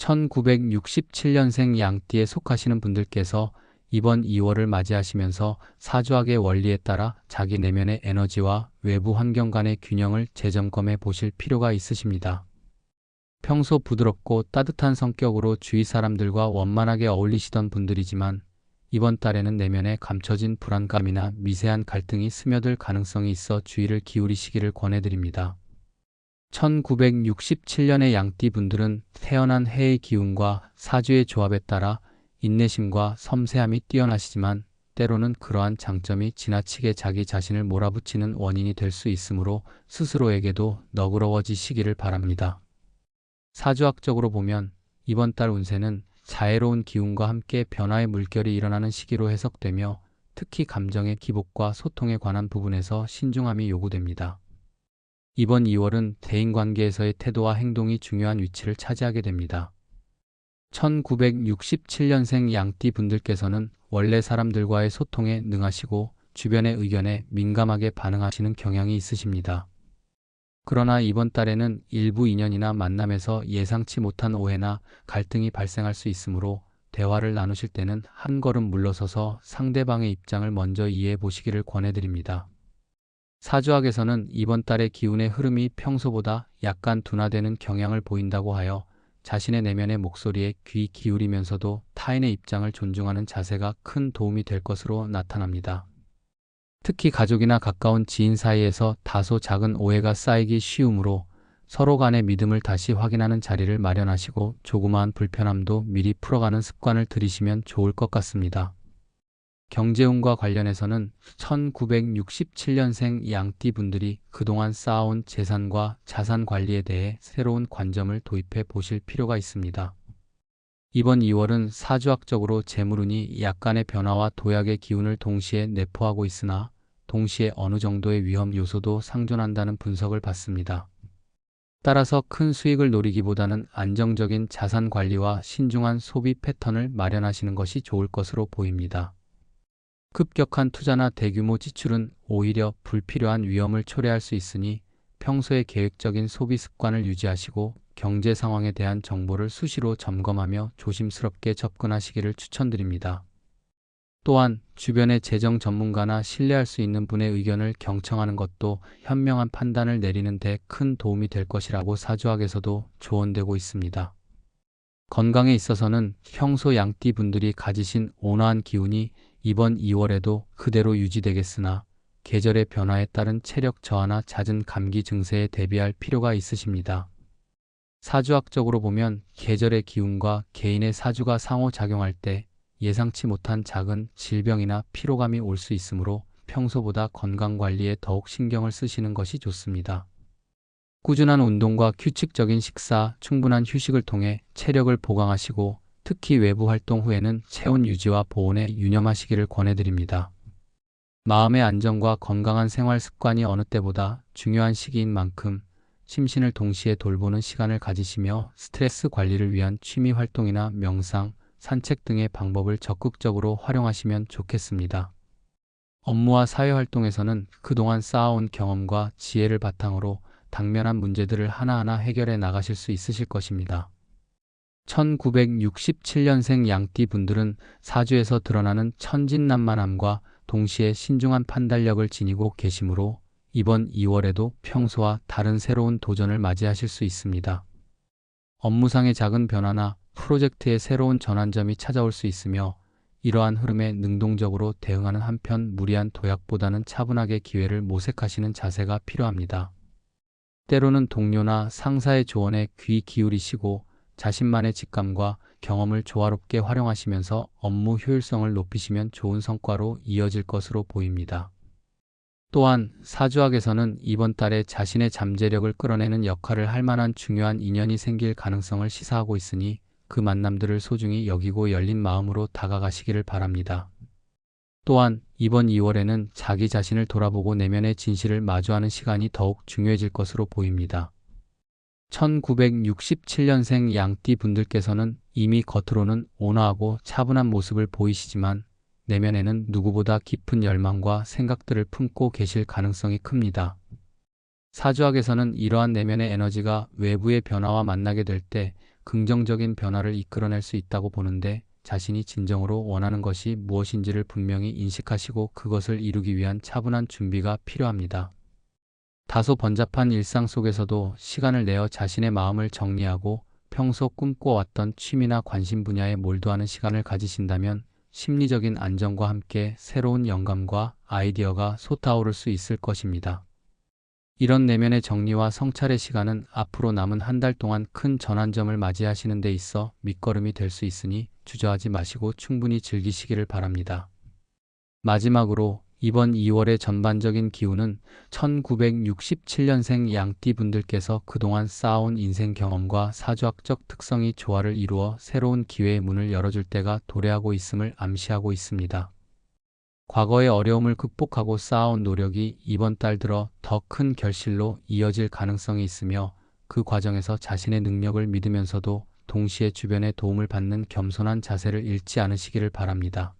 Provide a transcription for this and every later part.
1967년생 양띠에 속하시는 분들께서 이번 2월을 맞이하시면서 사주학의 원리에 따라 자기 내면의 에너지와 외부 환경 간의 균형을 재점검해 보실 필요가 있으십니다. 평소 부드럽고 따뜻한 성격으로 주위 사람들과 원만하게 어울리시던 분들이지만 이번 달에는 내면에 감춰진 불안감이나 미세한 갈등이 스며들 가능성이 있어 주의를 기울이시기를 권해드립니다. 1967년의 양띠 분들은 태어난 해의 기운과 사주의 조합에 따라 인내심과 섬세함이 뛰어나시지만 때로는 그러한 장점이 지나치게 자기 자신을 몰아붙이는 원인이 될 수 있으므로 스스로에게도 너그러워지시기를 바랍니다. 사주학적으로 보면 이번 달 운세는 자애로운 기운과 함께 변화의 물결이 일어나는 시기로 해석되며 특히 감정의 기복과 소통에 관한 부분에서 신중함이 요구됩니다. 이번 2월은 대인관계에서의 태도와 행동이 중요한 위치를 차지하게 됩니다. 1967년생 양띠 분들께서는 원래 사람들과의 소통에 능하시고 주변의 의견에 민감하게 반응하시는 경향이 있으십니다. 그러나 이번 달에는 일부 인연이나 만남에서 예상치 못한 오해나 갈등이 발생할 수 있으므로 대화를 나누실 때는 한 걸음 물러서서 상대방의 입장을 먼저 이해해 보시기를 권해드립니다. 사주학에서는 이번 달의 기운의 흐름이 평소보다 약간 둔화되는 경향을 보인다고 하여 자신의 내면의 목소리에 귀 기울이면서도 타인의 입장을 존중하는 자세가 큰 도움이 될 것으로 나타납니다. 특히 가족이나 가까운 지인 사이에서 다소 작은 오해가 쌓이기 쉬우므로 서로 간의 믿음을 다시 확인하는 자리를 마련하시고 조그마한 불편함도 미리 풀어가는 습관을 들이시면 좋을 것 같습니다. 경제운과 관련해서는 1967년생 양띠 분들이 그동안 쌓아온 재산과 자산 관리에 대해 새로운 관점을 도입해 보실 필요가 있습니다. 이번 2월은 사주학적으로 재물운이 약간의 변화와 도약의 기운을 동시에 내포하고 있으나 동시에 어느 정도의 위험 요소도 상존한다는 분석을 받습니다. 따라서 큰 수익을 노리기보다는 안정적인 자산 관리와 신중한 소비 패턴을 마련하시는 것이 좋을 것으로 보입니다. 급격한 투자나 대규모 지출은 오히려 불필요한 위험을 초래할 수 있으니 평소에 계획적인 소비 습관을 유지하시고 경제 상황에 대한 정보를 수시로 점검하며 조심스럽게 접근하시기를 추천드립니다. 또한 주변의 재정 전문가나 신뢰할 수 있는 분의 의견을 경청하는 것도 현명한 판단을 내리는 데 큰 도움이 될 것이라고 사주학에서도 조언되고 있습니다. 건강에 있어서는 평소 양띠 분들이 가지신 온화한 기운이 이번 2월에도 그대로 유지되겠으나 계절의 변화에 따른 체력 저하나 잦은 감기 증세에 대비할 필요가 있으십니다. 사주학적으로 보면 계절의 기운과 개인의 사주가 상호작용할 때 예상치 못한 작은 질병이나 피로감이 올 수 있으므로 평소보다 건강관리에 더욱 신경을 쓰시는 것이 좋습니다. 꾸준한 운동과 규칙적인 식사, 충분한 휴식을 통해 체력을 보강하시고 특히 외부 활동 후에는 체온 유지와 보온에 유념하시기를 권해드립니다. 마음의 안정과 건강한 생활 습관이 어느 때보다 중요한 시기인 만큼 심신을 동시에 돌보는 시간을 가지시며 스트레스 관리를 위한 취미 활동이나 명상, 산책 등의 방법을 적극적으로 활용하시면 좋겠습니다. 업무와 사회활동에서는 그동안 쌓아온 경험과 지혜를 바탕으로 당면한 문제들을 하나하나 해결해 나가실 수 있으실 것입니다. 1967년생 양띠 분들은 사주에서 드러나는 천진난만함과 동시에 신중한 판단력을 지니고 계시므로 이번 2월에도 평소와 다른 새로운 도전을 맞이하실 수 있습니다. 업무상의 작은 변화나 프로젝트의 새로운 전환점이 찾아올 수 있으며 이러한 흐름에 능동적으로 대응하는 한편 무리한 도약보다는 차분하게 기회를 모색하시는 자세가 필요합니다. 때로는 동료나 상사의 조언에 귀 기울이시고 자신만의 직감과 경험을 조화롭게 활용하시면서 업무 효율성을 높이시면 좋은 성과로 이어질 것으로 보입니다. 또한 사주학에서는 이번 달에 자신의 잠재력을 끌어내는 역할을 할 만한 중요한 인연이 생길 가능성을 시사하고 있으니 그 만남들을 소중히 여기고 열린 마음으로 다가가시기를 바랍니다. 또한 이번 2월에는 자기 자신을 돌아보고 내면의 진실을 마주하는 시간이 더욱 중요해질 것으로 보입니다. 1967년생 양띠 분들께서는 이미 겉으로는 온화하고 차분한 모습을 보이시지만 내면에는 누구보다 깊은 열망과 생각들을 품고 계실 가능성이 큽니다. 사주학에서는 이러한 내면의 에너지가 외부의 변화와 만나게 될 때 긍정적인 변화를 이끌어낼 수 있다고 보는데 자신이 진정으로 원하는 것이 무엇인지를 분명히 인식하시고 그것을 이루기 위한 차분한 준비가 필요합니다. 다소 번잡한 일상 속에서도 시간을 내어 자신의 마음을 정리하고 평소 꿈꿔왔던 취미나 관심 분야에 몰두하는 시간을 가지신다면 심리적인 안정과 함께 새로운 영감과 아이디어가 솟아오를 수 있을 것입니다. 이런 내면의 정리와 성찰의 시간은 앞으로 남은 한 달 동안 큰 전환점을 맞이하시는 데 있어 밑거름이 될 수 있으니 주저하지 마시고 충분히 즐기시기를 바랍니다. 마지막으로 이번 2월의 전반적인 기운은 1967년생 양띠 분들께서 그동안 쌓아온 인생 경험과 사주학적 특성이 조화를 이루어 새로운 기회의 문을 열어줄 때가 도래하고 있음을 암시하고 있습니다. 과거의 어려움을 극복하고 쌓아온 노력이 이번 달 들어 더 큰 결실로 이어질 가능성이 있으며 그 과정에서 자신의 능력을 믿으면서도 동시에 주변의 도움을 받는 겸손한 자세를 잃지 않으시기를 바랍니다.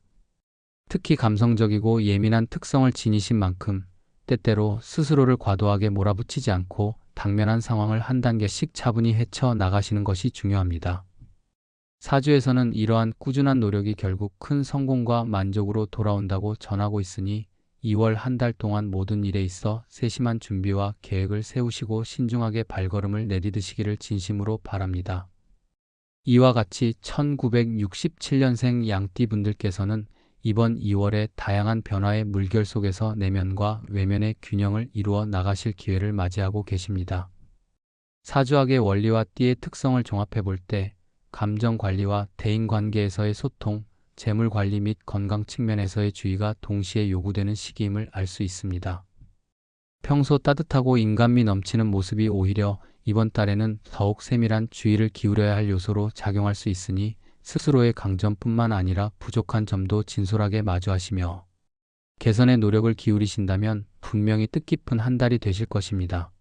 특히 감성적이고 예민한 특성을 지니신 만큼 때때로 스스로를 과도하게 몰아붙이지 않고 당면한 상황을 한 단계씩 차분히 헤쳐 나가시는 것이 중요합니다. 사주에서는 이러한 꾸준한 노력이 결국 큰 성공과 만족으로 돌아온다고 전하고 있으니 2월 한 달 동안 모든 일에 있어 세심한 준비와 계획을 세우시고 신중하게 발걸음을 내디디시기를 진심으로 바랍니다. 이와 같이 1967년생 양띠 분들께서는 이번 2월에 다양한 변화의 물결 속에서 내면과 외면의 균형을 이루어 나가실 기회를 맞이하고 계십니다. 사주학의 원리와 띠의 특성을 종합해 볼 때 감정 관리와 대인 관계에서의 소통, 재물 관리 및 건강 측면에서의 주의가 동시에 요구되는 시기임을 알 수 있습니다. 평소 따뜻하고 인간미 넘치는 모습이 오히려 이번 달에는 더욱 세밀한 주의를 기울여야 할 요소로 작용할 수 있으니 스스로의 강점뿐만 아니라 부족한 점도 진솔하게 마주하시며 개선의 노력을 기울이신다면 분명히 뜻깊은 한 달이 되실 것입니다.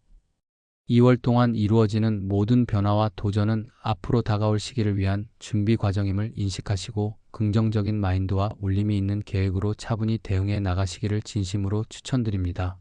2월 동안 이루어지는 모든 변화와 도전은 앞으로 다가올 시기를 위한 준비 과정임을 인식하시고 긍정적인 마인드와 울림이 있는 계획으로 차분히 대응해 나가시기를 진심으로 추천드립니다.